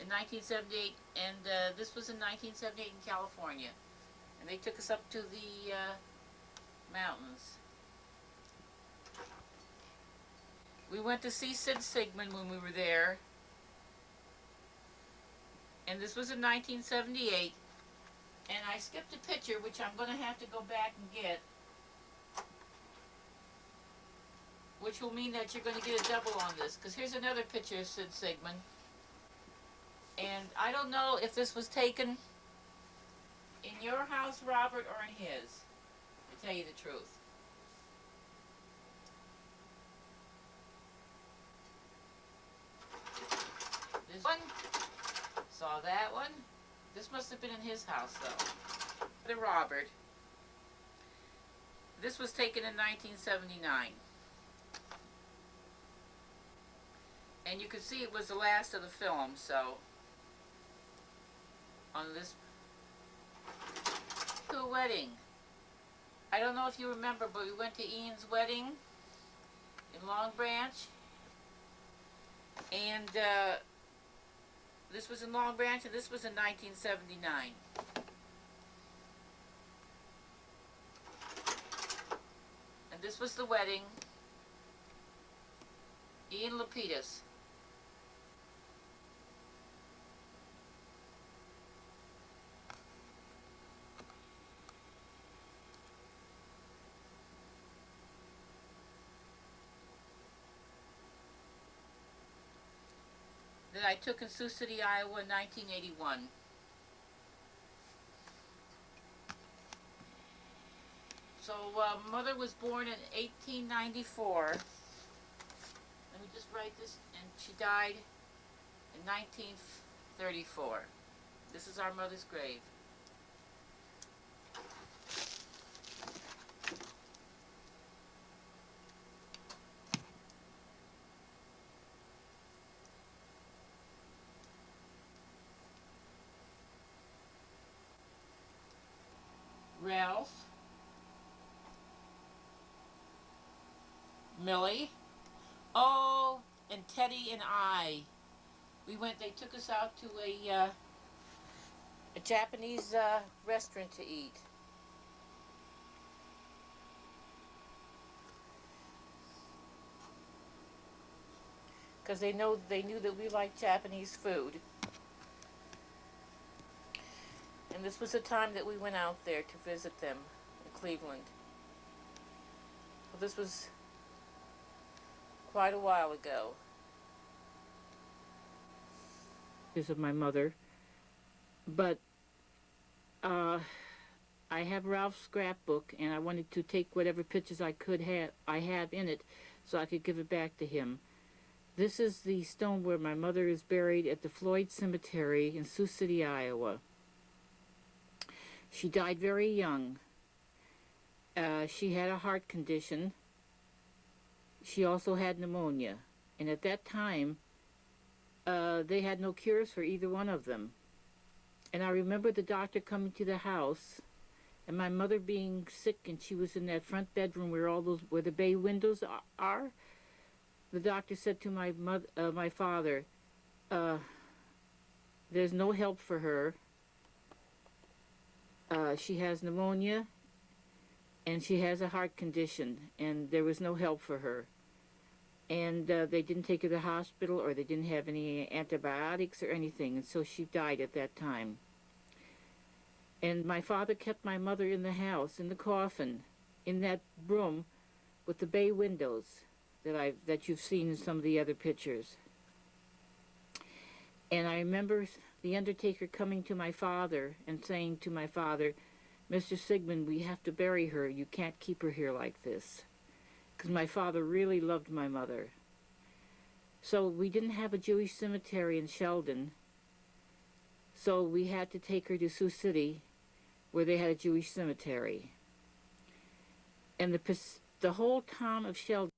in 1978, and this was in 1978 in California. And they took us up to the mountains. We went to see Sid Sigmund when we were there. And this was in 1978. And I skipped a picture, which I'm going to have to go back and get, which will mean that you're going to get a double on this, because here's another picture of Sid Sigmund. And I don't know if this was taken in your house, Robert, or in his, to tell you the truth. This one, saw that one. This must have been in his house, though. The Robert. This was taken in 1979. And you could see it was the last of the film, so on this wedding. I don't know if you remember, but we went to Ian's wedding in Long Branch. And this was in Long Branch, and this was in 1979. And this was the wedding. Ian Lapidus. That I took in Sioux City, Iowa in 1981. So Mother was born in 1894. Let me just write this. And she died in 1934. This is our mother's grave. Ralph, Millie, oh, and Teddy and I. They took us out to a Japanese restaurant to eat. Because they knew that we liked Japanese food. And this was the time that we went out there to visit them in Cleveland. Well, this was quite a while ago. This is my mother. But I have Ralph's scrapbook, and I wanted to take whatever pictures I have in it, so I could give it back to him. This is the stone where my mother is buried at the Floyd Cemetery in Sioux City, Iowa. She died very young. She had a heart condition. She also had pneumonia. And at that time, they had no cures for either one of them. And I remember the doctor coming to the house, and my mother being sick, and she was in that front bedroom where the bay windows are. The doctor said to my father, "There's no help for her. She has pneumonia, and she has a heart condition, and there was no help for her." And they didn't take her to the hospital, or they didn't have any antibiotics or anything, and so she died at that time. And my father kept my mother in the house, in the coffin, in that room with the bay windows that you've seen in some of the other pictures. And I remember the undertaker coming to my father and saying to my father, "Mr. Sigmund, we have to bury her. You can't keep her here like this." Because my father really loved my mother. So we didn't have a Jewish cemetery in Sheldon, so we had to take her to Sioux City, where they had a Jewish cemetery. And the whole town of Sheldon